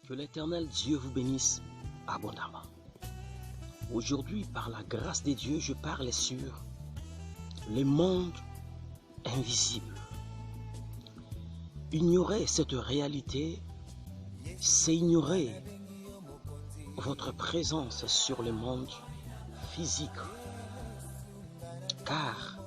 Que l'Éternel Dieu vous bénisse abondamment. Aujourd'hui, par la grâce de Dieu, je parle sur les mondes invisibles. Ignorer cette réalité, c'est ignorer votre présence sur le monde physique. Car,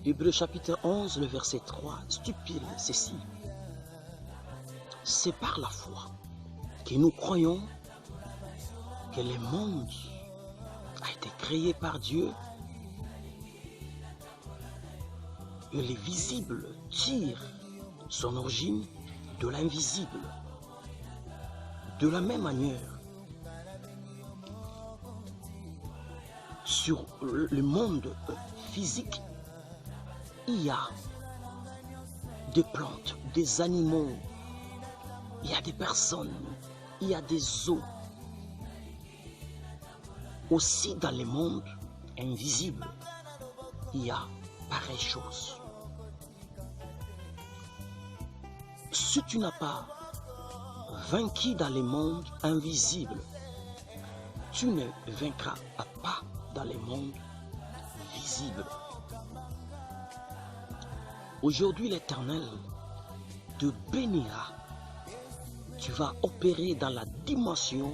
Hébreux chapitre 11, le verset 3, stipule ceci. C'est par la foi que nous croyons que le monde a été créé par Dieu et le visible tire son origine de l'invisible. De la même manière, sur le monde physique, il y a des plantes, des animaux, il y a des personnes, il y a des eaux. Aussi dans le monde invisible, il y a pareille chose. Si tu n'as pas vaincu dans le monde invisible, tu ne vaincras pas dans le monde visible. Aujourd'hui, l'Éternel te bénira. Tu vas opérer dans la dimension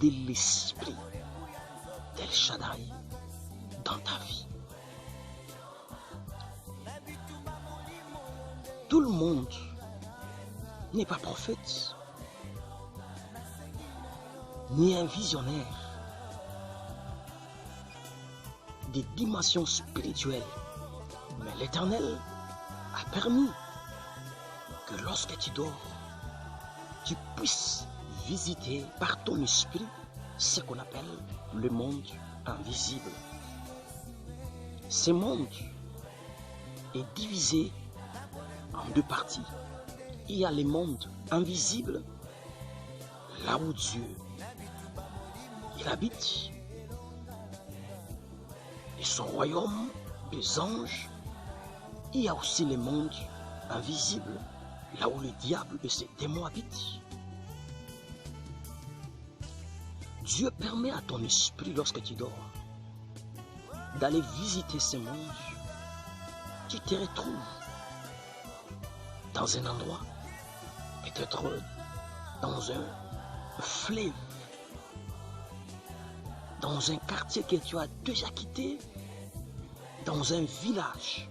de l'esprit d'El Shaddai dans ta vie. Tout le monde n'est pas prophète, ni un visionnaire des dimensions spirituelles. Mais l'Éternel a permis que lorsque tu dors, tu puisses visiter par ton esprit ce qu'on appelle le monde invisible. Ce monde est divisé en deux parties. Il y a le monde invisible, là où Dieu il habite, et son royaume des anges. Il y a aussi le monde invisible, là où le diable et ses démons habitent. Dieu permet à ton esprit, lorsque tu dors, d'aller visiter ce monde. Tu te retrouves dans un endroit, peut-être dans un fleuve, dans un quartier que tu as déjà quitté, dans un village.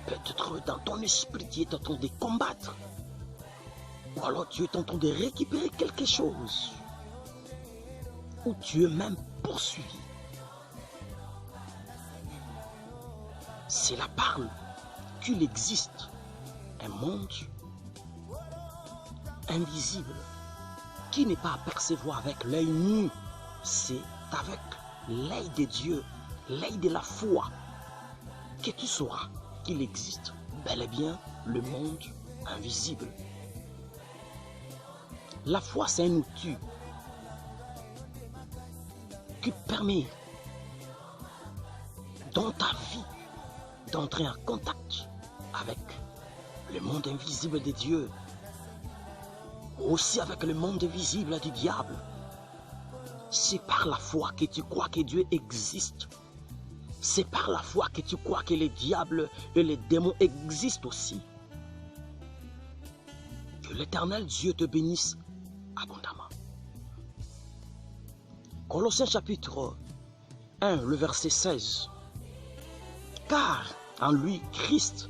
Peut-être dans ton esprit, tu es en train de combattre. Ou alors tu es en train de récupérer quelque chose. Ou tu es même poursuivi. Cela parle qu'il existe un monde invisible qui n'est pas à percevoir avec l'œil nu. C'est avec l'œil de Dieu, l'œil de la foi, que tu sauras qu'il existe bel et bien le monde invisible. La foi, c'est un outil qui permet dans ta vie d'entrer en contact avec le monde invisible de Dieu, aussi avec le monde invisible du diable. C'est par la foi que tu crois que Dieu existe. C'est par la foi que tu crois que les diables et les démons existent aussi. Que l'Éternel Dieu te bénisse abondamment. Colossiens chapitre 1, le verset 16. Car en lui, Christ,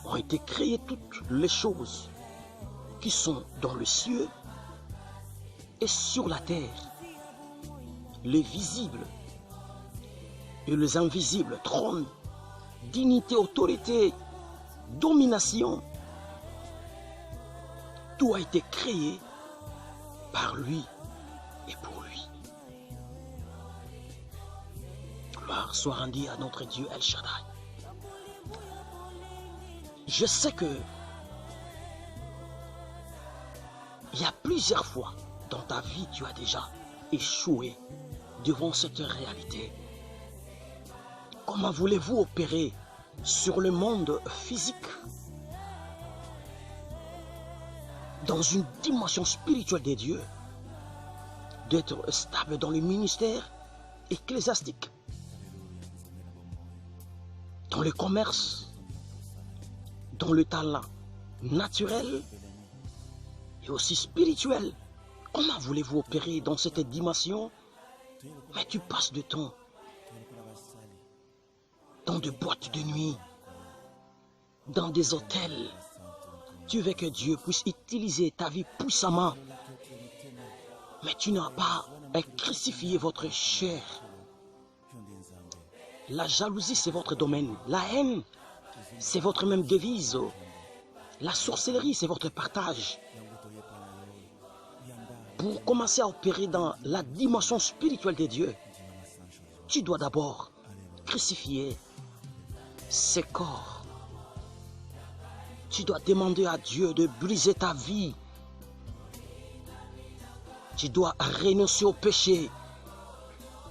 ont été créées toutes les choses qui sont dans le ciel et sur la terre, les visibles et les invisibles, trône, dignité, autorité, domination. Tout a été créé par lui et pour lui. Gloire soit rendue à notre Dieu El Shaddai. Je sais que il y a plusieurs fois dans ta vie, tu as déjà échoué devant cette réalité. Comment voulez-vous opérer sur le monde physique dans une dimension spirituelle des dieux, d'être stable dans le ministère ecclésiastique, dans le commerce, dans le talent naturel et aussi spirituel. Comment voulez-vous opérer dans cette dimension? Mais tu passes de temps dans des boîtes de nuit, dans des hôtels. Tu veux que Dieu puisse utiliser ta vie puissamment, mais tu n'as pas crucifié votre chair. La jalousie, c'est votre domaine. La haine, c'est votre même devise. La sorcellerie, c'est votre partage. Pour commencer à opérer dans la dimension spirituelle de Dieu, tu dois d'abord crucifier ces corps. Tu dois demander à Dieu de briser ta vie. Tu dois renoncer au péché.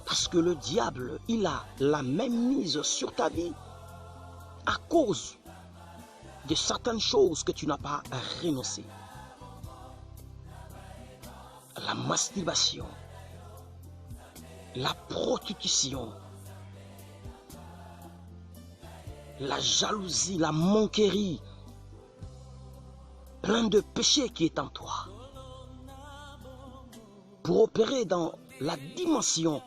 Parce que le diable, il a la même mise sur ta vie à cause de certaines choses que tu n'as pas renoncé. La masturbation, la prostitution, la jalousie, la moquerie, plein de péchés qui est en toi. Pour opérer dans la dimension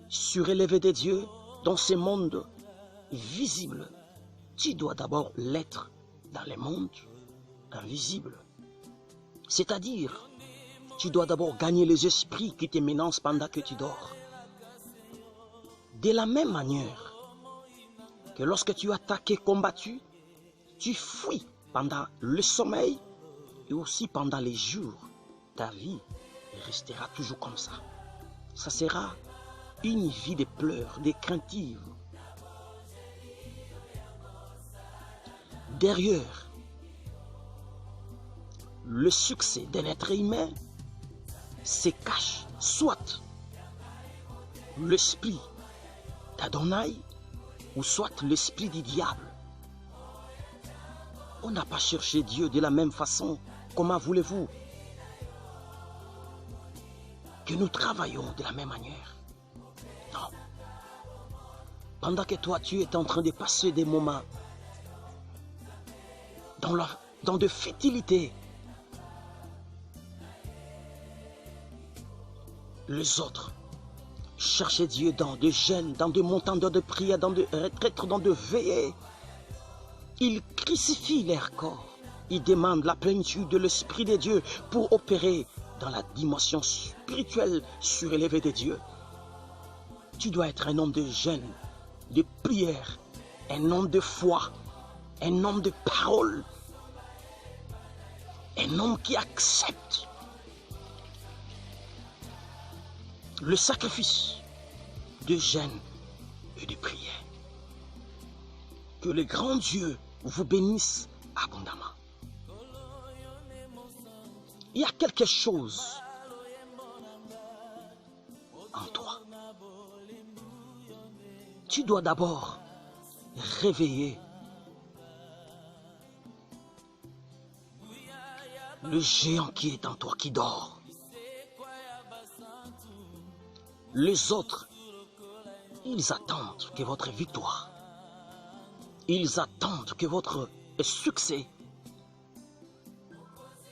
surélevée de Dieu, dans ce monde visible, tu dois d'abord l'être dans le monde invisible. C'est-à-dire, tu dois d'abord gagner les esprits qui te menacent pendant que tu dors. De la même manière que lorsque tu attaques et combattu, tu fuis pendant le sommeil et aussi pendant les jours. Ta vie restera toujours comme ça. Ça sera une vie de pleurs, de craintives. Derrière le succès d'un être humain se cache soit l'esprit d'Adonai ou soit l'esprit du diable. On n'a pas cherché Dieu de la même façon. Comment voulez-vous que nous travaillons de la même manière? Non. Pendant que toi, tu es en train de passer des moments dans de futilité, les autres cherchaient Dieu dans de jeûnes, dans de montants de prières, dans de retraites, dans de veillées. Ils crucifient leur corps. Ils demandent la plénitude de l'Esprit de Dieu pour opérer dans la dimension spirituelle surélevée de Dieu. Tu dois être un homme de jeûne, de prière, un homme de foi, un homme de parole, un homme qui accepte le sacrifice de jeûne et de prière. Que le grand Dieu vous bénisse abondamment. Il y a quelque chose en toi. Tu dois d'abord réveiller le géant qui est en toi, qui dort. Les autres, ils attendent que votre victoire, ils attendent que votre succès.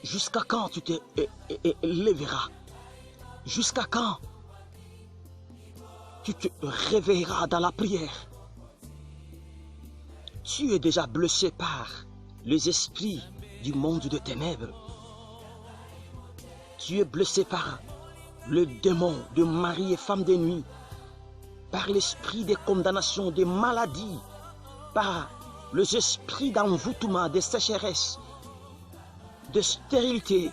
Jusqu'à quand tu te lèveras? Jusqu'à quand tu te réveilleras dans la prière? Tu es déjà blessé par les esprits du monde de ténèbres. Tu es blessé par le démon de mari et femme de nuit, par l'esprit de condamnation, de maladie, par les esprits d'envoûtement, de sécheresse, de stérilité.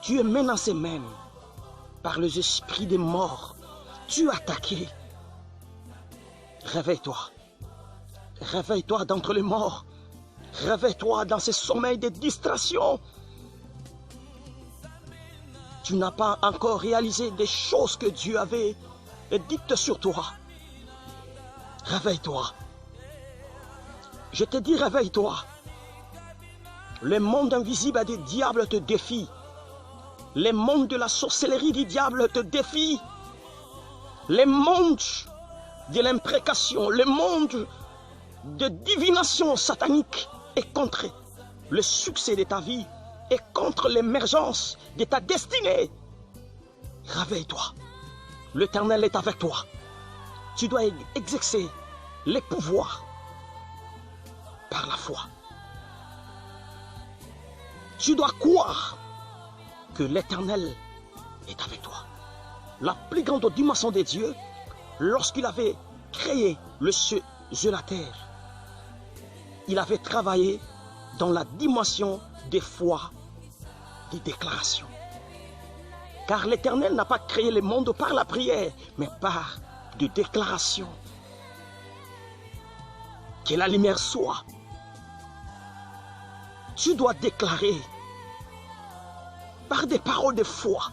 Tu es menacé même par les esprits de mort. Tu es attaqué. Réveille-toi. Réveille-toi d'entre les morts. Réveille-toi dans ce sommeil de distraction. Tu n'as pas encore réalisé des choses que Dieu avait dites sur toi. Réveille-toi. Je te dis réveille-toi. Le monde invisible des diables te défie. Les mondes de la sorcellerie du diable te défient. Les mondes de l'imprécation, le monde de divination satanique est contre le succès de ta vie et contre l'émergence de ta destinée. Réveille-toi. L'Éternel est avec toi. Tu dois exercer les pouvoirs par la foi. Tu dois croire que l'Éternel est avec toi. La plus grande dimension de Dieu, lorsqu'il avait créé le ciel et la terre, il avait travaillé dans la dimension des foi, des déclarations. Car l'Éternel n'a pas créé le monde par la prière, mais par des déclarations. Que la lumière soit. Tu dois déclarer par des paroles de foi.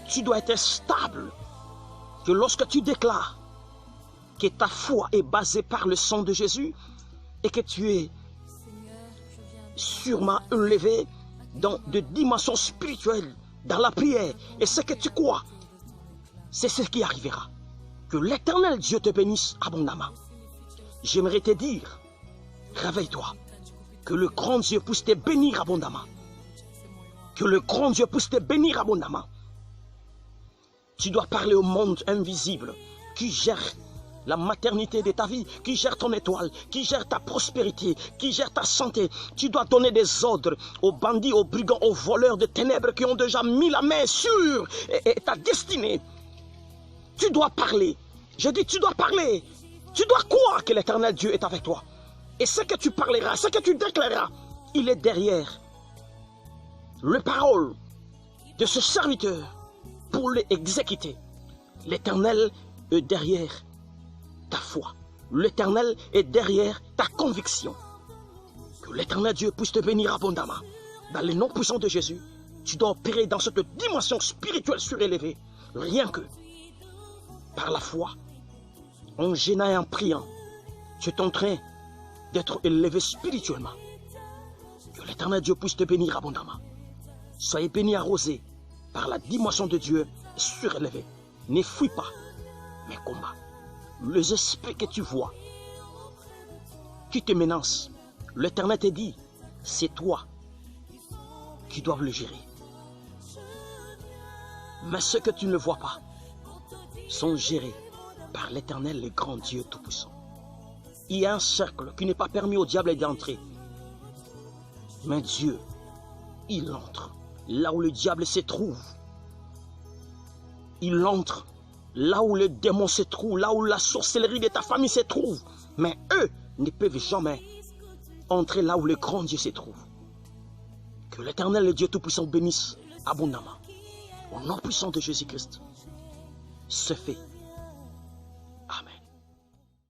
Tu dois être stable. Que lorsque tu déclares que ta foi est basée par le sang de Jésus et que tu es sûrement élevé dans des dimensions spirituelles, dans la prière, et ce que tu crois, c'est ce qui arrivera. Que l'Éternel Dieu te bénisse abondamment. J'aimerais te dire, réveille-toi. Que le grand Dieu puisse te bénir abondamment. Que le grand Dieu puisse te bénir abondamment. Tu dois parler au monde invisible qui gère la maternité de ta vie, qui gère ton étoile, qui gère ta prospérité, qui gère ta santé. Tu dois donner des ordres aux bandits, aux brigands, aux voleurs de ténèbres qui ont déjà mis la main sur ta destinée. Tu dois parler. Je dis, tu dois parler. Tu dois croire que l'Éternel Dieu est avec toi. Et ce que tu parleras, ce que tu déclareras, il est derrière les paroles de ce serviteur pour les exécuter. L'Éternel est derrière ta foi. L'Éternel est derrière ta conviction. Que l'Éternel Dieu puisse te bénir abondamment. Dans le nom puissant de Jésus, tu dois opérer dans cette dimension spirituelle surélevée. Rien que par la foi, en gênant et en priant, tu es en train d'être élevé spirituellement. Que l'Éternel Dieu puisse te bénir abondamment. Soyez bénis, arrosés par la dimension de Dieu surélevée. Ne fuis pas, mais combat. Les esprits que tu vois, qui te menacent, l'Éternel te dit, c'est toi qui dois le gérer. Mais ceux que tu ne vois pas sont gérés par l'Éternel, le grand Dieu Tout-Puissant. Il y a un cercle qui n'est pas permis au diable d'entrer. Mais Dieu, il entre là où le diable se trouve. Il entre là où le démon se trouve, là où la sorcellerie de ta famille se trouve. Mais eux ne peuvent jamais entrer là où le grand Dieu se trouve. Que l'Éternel, le Dieu Tout-Puissant, bénisse abondamment. Au nom puissant de Jésus-Christ, c'est fait.